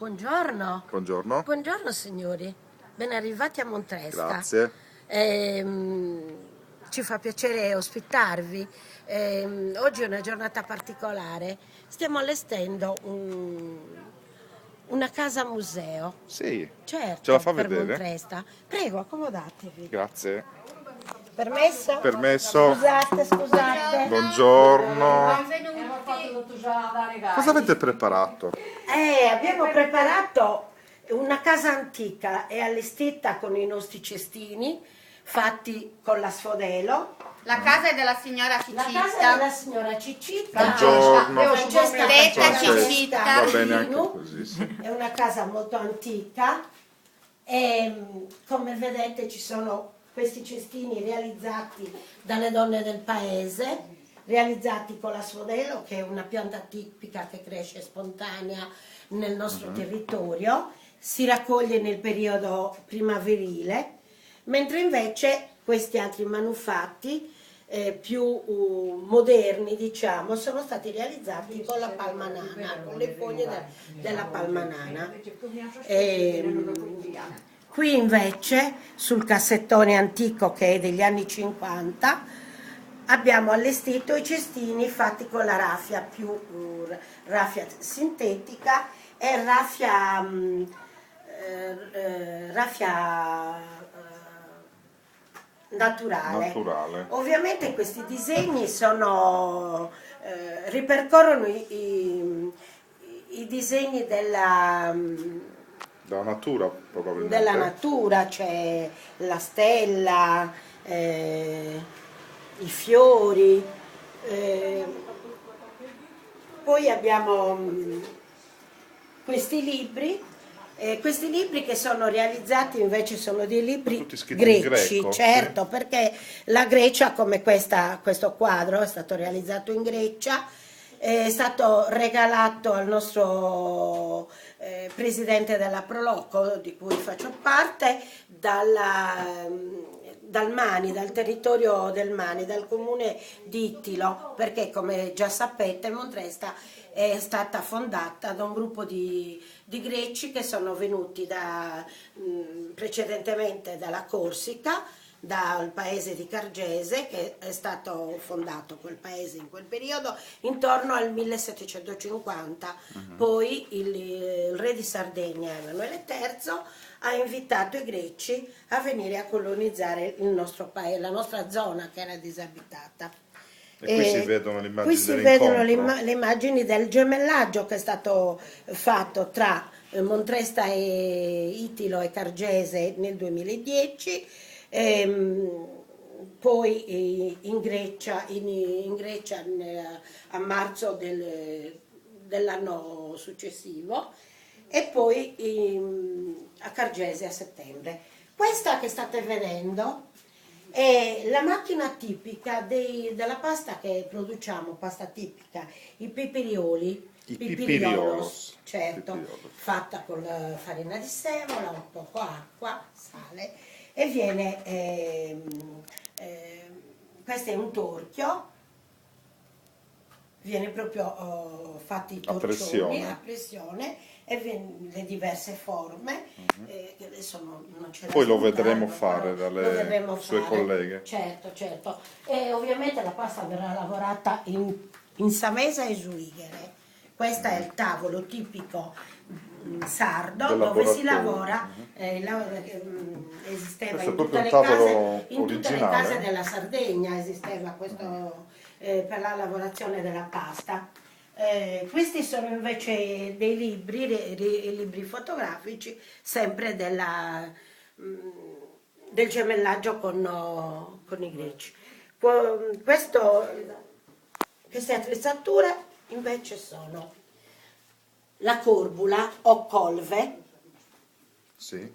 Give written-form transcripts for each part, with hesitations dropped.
Buongiorno. Buongiorno. Buongiorno signori, ben arrivati a Montresta. Grazie. Ci fa piacere ospitarvi. Oggi è una giornata particolare. Stiamo allestendo una casa museo. Sì, Certo, ce la fa per vedere? Montresta. Prego, accomodatevi. Grazie. Permesso? Permesso. Scusate. Buongiorno. Cosa avete preparato? Abbiamo preparato una casa antica e allestita con i nostri cestini fatti con la sfodelo. La casa è della signora La casa Ciccitta. della signora Ciccitta. Buongiorno. Francesca Detta Francesca Ciccitta. Va bene anche Pino. così, sì. È una casa molto antica e come vedete ci sono questi cestini realizzati dalle donne del paese, realizzati con la sfodelo, che è una pianta tipica che cresce spontanea nel nostro territorio, si raccoglie nel periodo primaverile, mentre invece questi altri manufatti più moderni, diciamo, sono stati realizzati con la palma nana, con le foglie della palma nana. Qui invece, sul cassettone antico che è degli anni 50, abbiamo allestito i cestini fatti con la raffia, più raffia sintetica e raffia naturale. Ovviamente questi disegni ripercorrono i disegni della natura, probabilmente. della natura, c'è la stella, i fiori, poi abbiamo questi libri che sono realizzati invece sono dei libri tutti scritti in greci, greco, certo, sì. perché la Grecia, come questo quadro è stato realizzato in Grecia, è stato regalato al nostro presidente della Proloco, di cui faccio parte, dal Mani, dal territorio del Mani, dal comune di Ittilo, perché come già sapete Montresta è stata fondata da un gruppo di greci che sono venuti precedentemente dalla Corsica, dal paese di Cargese, che è stato fondato quel paese in quel periodo intorno al 1750. Poi il re di Sardegna, Emanuele III, ha invitato i greci a venire a colonizzare il nostro paese, la nostra zona che era disabitata. E qui si vedono le immagini Qui si vedono dell'incontro. le immagini del gemellaggio che è stato fatto tra Montresta e Ittilo e Cargese nel 2010. Poi in Grecia a marzo dell'anno successivo e poi a Cargese a settembre. Questa che state vedendo è la macchina tipica della pasta che produciamo, pasta tipica, i pipirioli. I Pipiriolos, pipiriolos. certo, Pipiriolos. fatta con la farina di semola, un poco acqua, sale e viene, questo è un torchio, viene proprio fatti i torcioni a pressione e le diverse forme, che adesso non ce la Poi lo smontiamo, vedremo però fare lo dalle vedremo sue fare. colleghe. Certo. E ovviamente la pasta verrà lavorata in Samesa e Zuighere. Questo è il tavolo tipico sardo Del dove si laboratorio. lavora, esisteva Questo è in proprio tutte, un tavolo in tutte le originale. case della Sardegna, esisteva questo per la lavorazione della pasta. Questi sono invece dei libri fotografici, sempre del gemellaggio con i greci. Queste attrezzature invece sono la corbula o colve, Sì.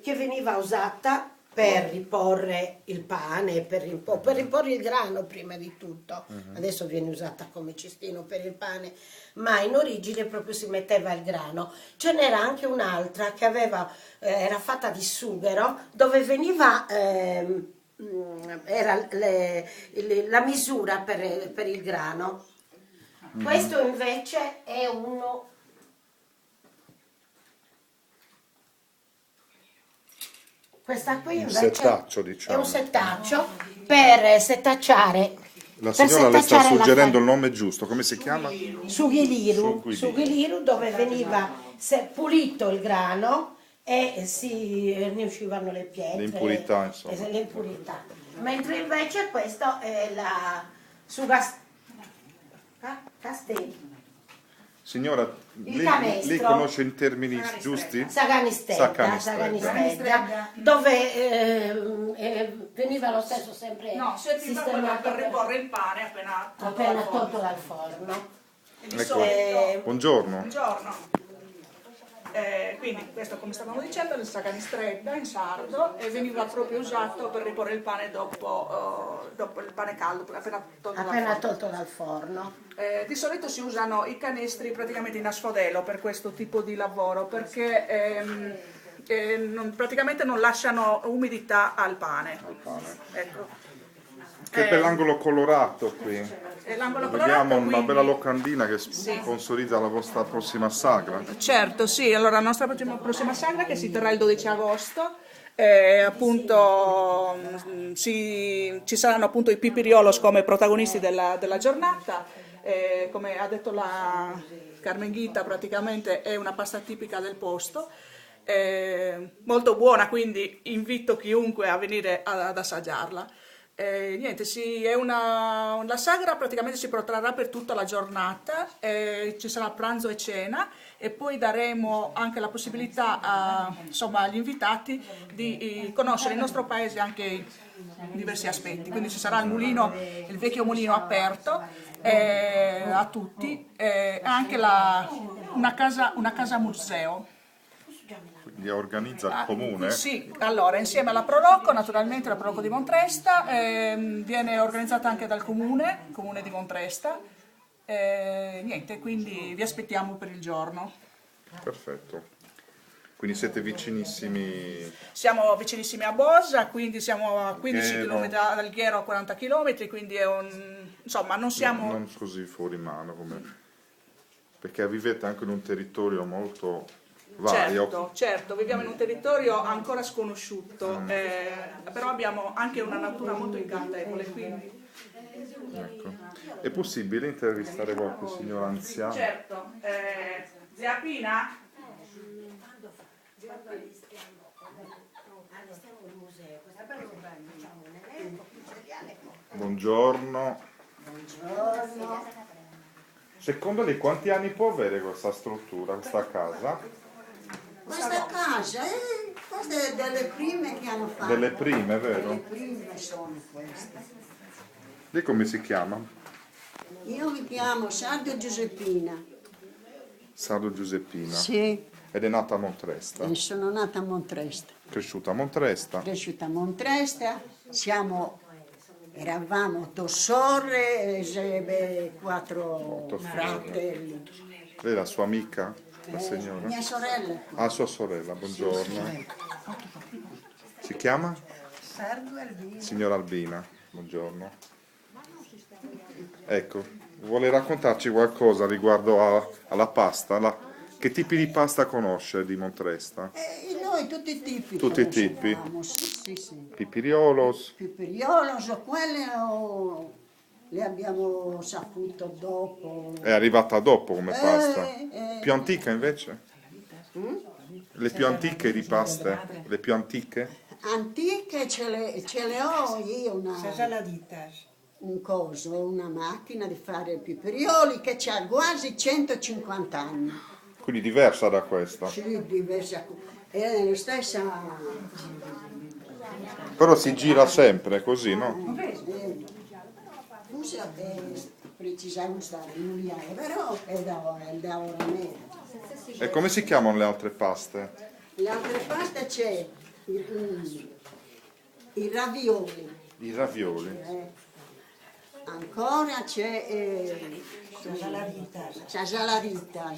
che veniva usata per riporre il pane, per riporre il grano prima di tutto. Adesso viene usata come cestino per il pane, ma in origine proprio si metteva il grano. Ce n'era anche un'altra che era fatta di sughero, dove veniva era la misura per il grano. Questo invece è Questa qui Un invece settaccio, è diciamo. un settaccio per setacciare. La per signora le sta settacciare la suggerendo il farina. nome giusto, come si chiama? Sughiliru, Sughiliru. Sughiliru, dove veniva pulito il grano e ne uscivano le pietre, Le impurità, insomma. le impurità. Mentre invece questo è la Castelli. Signora, Il lei canestro. conosce i termini giusti? Saganistedda, Saganistedda. dove veniva lo stesso sempre No, serviva per riporre il pane appena tolto dal forno. E di Ecco. solito, Buongiorno. buongiorno. Quindi questo, come stavamo dicendo, è il saganistredda in sardo e veniva proprio usato per riporre il pane dopo il pane caldo, appena tolto dal forno. Tolto dal forno. Di solito si usano i canestri praticamente in asfodelo per questo tipo di lavoro perché praticamente non lasciano umidità al pane. Ecco. Che bell'angolo colorato qui. L'angolo Vediamo colorato, una quindi- bella locandina che sponsorizza la vostra prossima sagra. Certo, sì, allora la nostra prossima sagra che si terrà il 12 agosto, appunto ci saranno appunto i pipiriolos come protagonisti della giornata, come ha detto la Carmen Ghita praticamente è una pasta tipica del posto, molto buona, quindi invito chiunque a venire ad assaggiarla. Niente, sì, la sagra praticamente si protrarrà per tutta la giornata, ci sarà pranzo e cena e poi daremo anche la possibilità insomma, agli invitati di conoscere il nostro paese anche in diversi aspetti, quindi ci sarà il mulino, il vecchio mulino aperto a tutti, e anche una casa museo. Li organizza il comune? Sì, allora insieme alla Proloco, naturalmente la Proloco di Montresta, viene organizzata anche dal comune di Montresta, niente, quindi vi aspettiamo per il giorno. Perfetto. Quindi siete vicinissimi. Siamo vicinissimi a Bosa, quindi siamo a 15 Ghiero. km dal Ghiero, a 40 km, quindi è insomma non siamo... Non così fuori mano perché vivete anche in un territorio molto vario. Certo, viviamo in un territorio ancora sconosciuto, però abbiamo anche una natura molto incantevole, quindi... Ecco. È possibile intervistare qualche signora anziana? Certo, zia Pina? Buongiorno. Secondo lei quanti anni può avere questa struttura, questa casa? Questa casa, queste delle prime che hanno fatto. Delle prime, Le vero? prime sono queste. Lei come si chiama? Io mi chiamo Sardo Giuseppina. Sardo Giuseppina. Sì, Ed è nata a Montresta. e sono nata a Montresta. Cresciuta a Montresta. Cresciuta a Montresta, eravamo 8 sorelle e 4 fratelli. Lei è la sua amica, la signora? Mia sorella. Ah, sua sorella, buongiorno. Si chiama? Signora Albina, buongiorno. Ecco, vuole raccontarci qualcosa riguardo alla pasta? Che tipi di pasta conosce di Montresta? E noi tutti i tipi. Tutti i tipi? conoscevamo, sì. Pipiriolos? Pipiriolos o quelle le abbiamo saputo dopo. È arrivata dopo come pasta. eh. Più antica invece? Le più antiche di paste? Le più antiche? Antiche ce le ho io una macchina di fare pipirioli che ha quasi 150 anni. Quindi diversa da questa. Sì, diversa. È la stessa. Però si gira sempre così, no? Usa precisamente stare in Uliano, però è da ora nera. E come si chiamano le altre paste? Le altre paste c'è i ravioli. I ravioli. Ancora c'è la salarita.